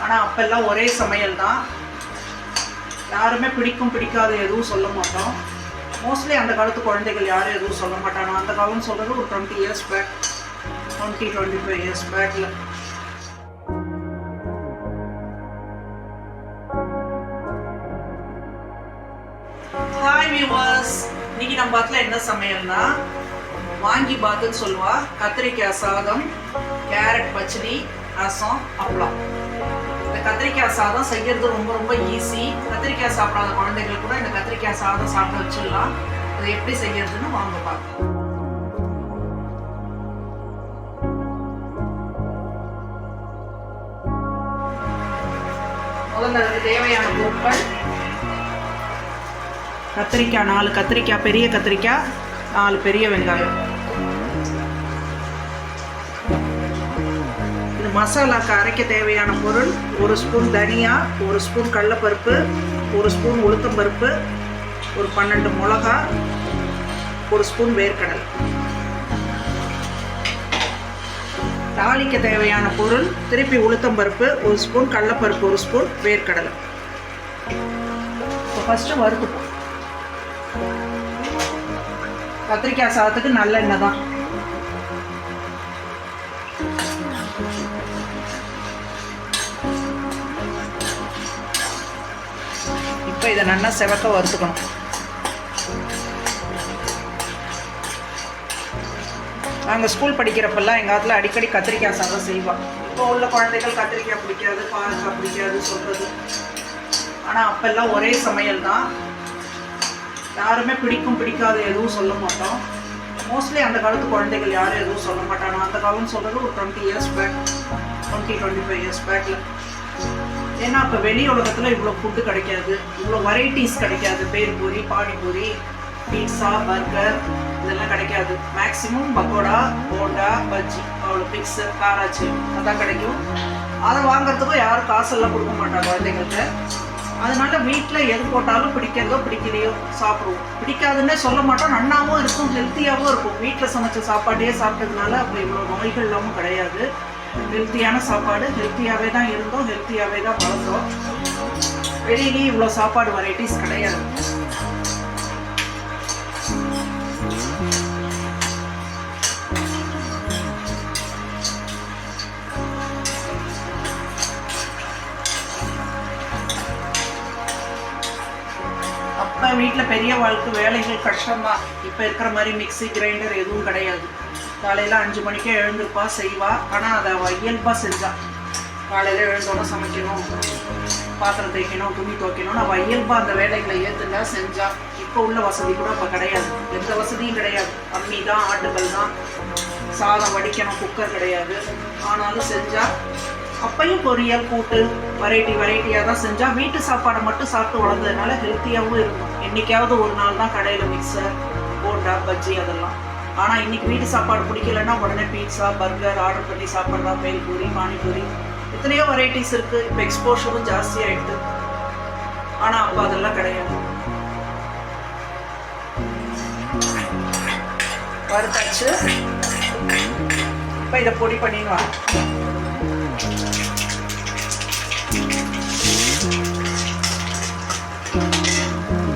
ஆனால் அப்போல்லாம் ஒரே சமையல் தான். யாருமே பிடிக்கும் பிடிக்காது எதுவும் சொல்ல மாட்டோம். மோஸ்ட்லி அந்த காலத்து குழந்தைகள் யாரும் எதுவும் சொல்ல மாட்டாங்க. அந்த காலம்னு சொல்கிறது ஒரு 20 இயர்ஸ் பேக், 25 இயர்ஸ் பேக்கில். ஹாய் வியூவர்ஸ், இன்னைக்கு நம்ம பார்த்துல என்ன சமையல்னா வாங்கி பாத்துன்னு சொல்லுவா. கத்திரிக்காய் சாதம், கேரட் பச்சடி, ரசம், அப்பளம். இந்த கத்திரிக்காய் சாதம் செய்யறது ரொம்ப ரொம்ப ஈஸி. கத்திரிக்காய் சாப்பிடாத குழந்தைகள் கூட இந்த கத்திரிக்காய் சாதம் சாப்பிட வச்சிடலாம். அது எப்படி செய்யறதுன்னு வாங்க பார்க்கலாம். முதல்ல அதுக்கு தேவையான பொருட்கள்: கத்திரிக்காய் 4 கத்திரிக்காய், பெரிய கத்திரிக்காய் 4 பெரிய வெங்காயம். இது மசாலாக்கு அரைக்க தேவையான பொருள்: 1 ஸ்பூன் தனியா, 1 ஸ்பூன் கடலைப்பருப்பு, 1 ஸ்பூன் உளுத்தம்பருப்பு, ஒரு 12 மிளகா, 1 ஸ்பூன் வேர்க்கடலை. தாளிக்க தேவையான பொருள்: திருப்பி உளுத்தம்பருப்பு 1 ஸ்பூன், கடலைப்பருப்பு 1 ஸ்பூன், வேர்க்கடலை. இப்போ ஃபஸ்ட்டு வறுத்துப்போம். கத்திரிக்காய் சாதத்துக்கு நல்லெண்ணெய் தான். இப்போ இதை நல்லா செவக்க வறுத்துக்கணும். நாங்கள் ஸ்கூல் படிக்கிறப்பெல்லாம் எங்கள் ஆத்துல அடிக்கடி கத்திரிக்காய் சாதம் செய்வோம். இப்போ உள்ள குழந்தைகள் கத்திரிக்காய் பிடிக்காது, பாவக்காய் பிடிக்காது சொல்கிறது. ஆனால் அப்போல்லாம் ஒரே சமையல் தான். யாருமே பிடிக்கும் பிடிக்காது எதுவும் சொல்ல மாட்டோம். மோஸ்ட்லி அந்த காலத்து குழந்தைகள் யாரும் எதுவும் சொல்ல மாட்டாங்க. அந்த காலம்னு சொல்கிறது ஒரு 20 இயர்ஸ் பேக், 25 இயர்ஸ் பேக்கில். ஏன்னா இப்போ வெளி உலகத்தில் இவ்வளோ ஃபுட்டு கிடைக்காது, இவ்வளோ வெரைட்டிஸ் கிடைக்காது. பேல்பூரி, பானிபூரி, பீட்சா, பர்கர் இதெல்லாம் கிடைக்காது. மேக்ஸிமம் பக்கோடா, போண்டா, பஜ்ஜி, அவ்வளோ பிக்ஸு, காராச்சி அதான் கிடைக்கும். அதை வாங்கிறதுக்கும் யாரும் காசெல்லாம் கொடுக்க மாட்டாங்க குழந்தைங்களுக்கு. அதனால வீட்டில் எது போட்டாலும் பிடிக்கிறதோ பிடிக்கலையோ சாப்பிடுவோம். பிடிக்காதுன்னே சொல்ல மாட்டோம். நன்னாவும் இருக்கும், ஹெல்த்தியாகவும் இருக்கும். வீட்டில் சமைச்ச சாப்பாட்டையே சாப்பிட்டதுனால அப்போ இவ்வளோ நோய்கள் இல்லாமல் கிடையாது. ஹெல்த்தியான சாப்பாடு, ஹெல்த்தியாகவே தான் இருந்தோம், ஹெல்த்தியாகவே தான் வளர்ந்தோம். வெளியிலேயும் இவ்வளோ சாப்பாடு வெரைட்டிஸ் கிடையாது. அப்போ வீட்டில் பெரிய வாழ்க்கை வேலைகள் கஷ்டம்தான். இப்போ இருக்கிற மாதிரி மிக்சி, கிரைண்டர் எதுவும் கிடையாது. காலையில் 5 மணிக்கே எழுந்திருப்பா, செய்வா. ஆனால் அதை இயல்பாக செஞ்சாள். காலையில் எழுந்தோட சமைக்கணும், பாத்திரம் தேய்க்கணும், துணி துவைக்கணும், அவள் இயல்பாக அந்த வேலைகளை ஏற்றுங்க செஞ்சாள். இப்போ உள்ள வசதி கூட இப்போ கிடையாது. எந்த வசதியும் கிடையாது. அம்மி தான், ஆட்டுகள் தான். சாதம் வடிக்கணும், குக்கர் கிடையாது. ஆனாலும் செஞ்சால் அப்பையும் பொரியல், கூட்டு, வெரைட்டியாக தான் செஞ்சால். வீட்டு சாப்பாடை மட்டும் சாப்பிட்டு வளர்ந்ததுனால ஹெல்த்தியாகவும் இருக்கும். என்றைக்காவது ஒரு நாள் தான் கடையில் மிக்சர், போண்டா, பஜ்ஜி அதெல்லாம். ஆனால் இன்றைக்கி வீட்டு சாப்பாடு பிடிக்கலன்னா உடனே பீட்சா, பர்கர் ஆர்டர் பண்ணி சாப்பிட்றா. பேல்பூரி, பானிபூரி, எத்தனையோ வெரைட்டிஸ் இருக்குது. இப்போ எக்ஸ்போஷரும் ஜாஸ்தி ஆகிடுது. ஆனால் அப்போ அதெல்லாம் கிடையாது. வறுத்தாச்சு. இப்போ இதை பொடி பண்ணிடுவாங்க.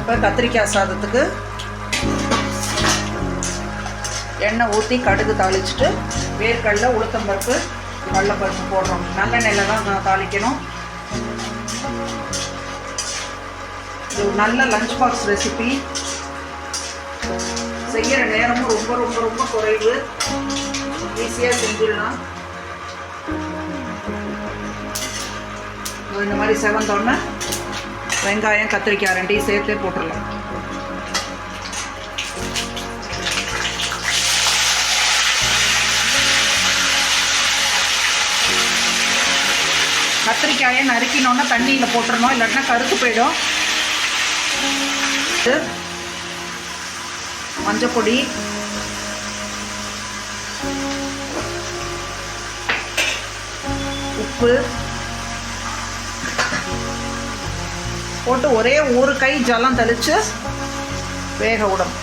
இப்போ கத்திரிக்காய் சாதத்துக்கு எண்ணெய் ஊற்றி கடுகு தாளிச்சுட்டு வேர்க்கடலை, உளுத்தம்பருப்பு, கடலைப்பருப்பு போடுறோம். நல்லெண்ணெயில் தான் தாளிக்கணும். இது ஒரு நல்ல லஞ்ச் பாக்ஸ் ரெசிபி. செய்கிற நேரமும் ரொம்ப ரொம்ப ரொம்ப குறைவு. ஈஸியாக செஞ்சிடலாம். இந்த மாதிரி செவந்தோடனே வெங்காயம், கத்திரிக்காய் 2 சேர்த்தே போட்டுடலாம். கத்திரிக்காயை நறுக்கினோன்னா தண்ணியில் போட்டுடணும், இல்லாட்டினா கருத்து போயிடும். மஞ்சப்பொடி, உப்பு போட்டு ஒரே ஒரு கை ஜலம் தெளித்து வேக விடணும்.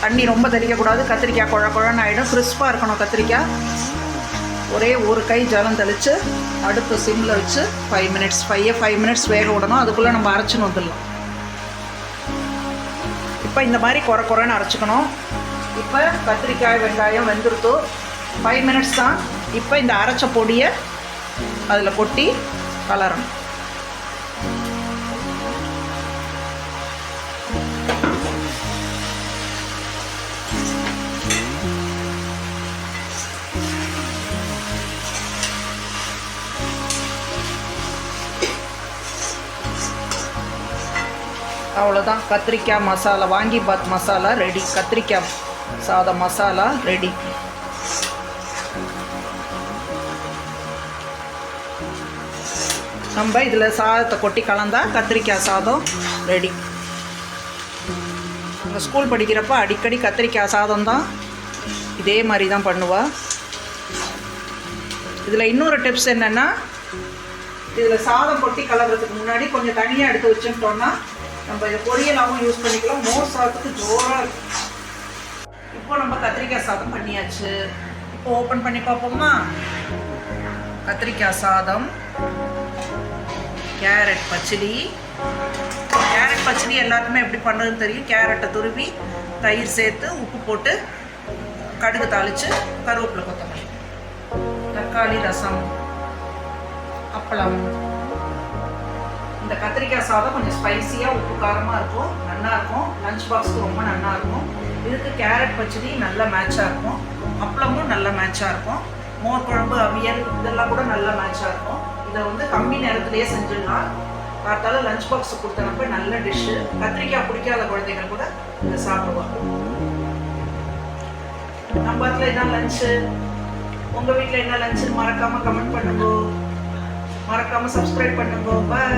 தண்ணி ரொம்ப தெளிக்கக்கூடாது. கத்திரிக்காய் குழ குழன்னு ஆகிடும். கிறிஸ்பாக இருக்கணும் கத்திரிக்காய். ஒரே ஒரு கை ஜலம் தெளித்து அடுப்பு சிம்மில் வச்சு 5 மினிட்ஸ் வேக விடணும். அதுக்குள்ளே நம்ம அரைச்சின்னு வந்துடலாம். இப்போ இந்த மாதிரி குறைன்னு அரைச்சிக்கணும். இப்போ கத்திரிக்காய் வெங்காயம் வெந்துருத்து 5 மினிட்ஸ் தான். இப்போ இந்த அரைச்ச பொடியை அதில் கொட்டி கலரணும். அவ்வளோதான், கத்திரிக்காய் மசாலா, வாங்கிபாத் மசாலா ரெடி. கத்திரிக்காய் சாதம் மசாலா ரெடி. நம்ம இதில் சாதத்தை கொட்டி கலந்தா கத்திரிக்காய் சாதம் ரெடி. நாங்கள் ஸ்கூல் படிக்கிறப்ப அடிக்கடி கத்திரிக்காய் சாதம் தான் இதே மாதிரி தான் பண்ணுவா. இதில் இன்னொரு டிப்ஸ் என்னென்னா, இதில் சாதம் கொட்டி கலக்கிறதுக்கு முன்னாடி கொஞ்சம் தனியாக எடுத்து வச்சுட்டோம்னா நம்ம இதை பொரியலாகவும் யூஸ் பண்ணிக்கலாம். மோர் சாதத்துக்கு ஜோராக இருக்கும். இப்போ நம்ம கத்திரிக்காய் சாதம் பண்ணியாச்சு. இப்போ ஓப்பன் பண்ணி பார்ப்போமா? கத்திரிக்காய் சாதம், கேரட் பச்சடி. கேரட் பச்சடி எல்லாருக்குமே எப்படி பண்ணுறதுன்னு தெரியும். கேரட்டை துருவி தயிர் சேர்த்து உப்பு போட்டு கடுகு தாளித்து கருவேப்பிலை கொத்தமல்லி, தக்காளி ரசம், அப்பளம். இந்த கத்திரிக்காய் சாதம் கொஞ்சம் ஸ்பைசியாக உப்பு காரமாக இருக்கும், நல்லாயிருக்கும். லஞ்ச் பாக்ஸுக்கு ரொம்ப நல்லாயிருக்கும். இதுக்கு கேரட் பச்சடி நல்ல மேட்சாக இருக்கும். அப்பளமும் நல்ல மேட்சாக இருக்கும். மோர் குழம்பு, அவியல் இதெல்லாம் கூட நல்ல மேட்சாக இருக்கும். இதை வந்து கம்மி நேரத்துலேயே செஞ்சிடலாம். பார்த்தாலும் லஞ்ச் பாக்ஸு கொடுத்தனப்ப நல்ல டிஷ்ஷு. கத்திரிக்காய் பிடிக்காத குழந்தைகள் கூட இதை சாப்பிடுவாங்க. நம்ம வீட்டில் இதான் லஞ்சு. உங்கள் வீட்டில் என்ன லஞ்சுன்னு மறக்காமல் கமெண்ட் பண்ணுங்க. மறக்காமல் சப்ஸ்கிரைப் பண்ணுங்க. பாய்.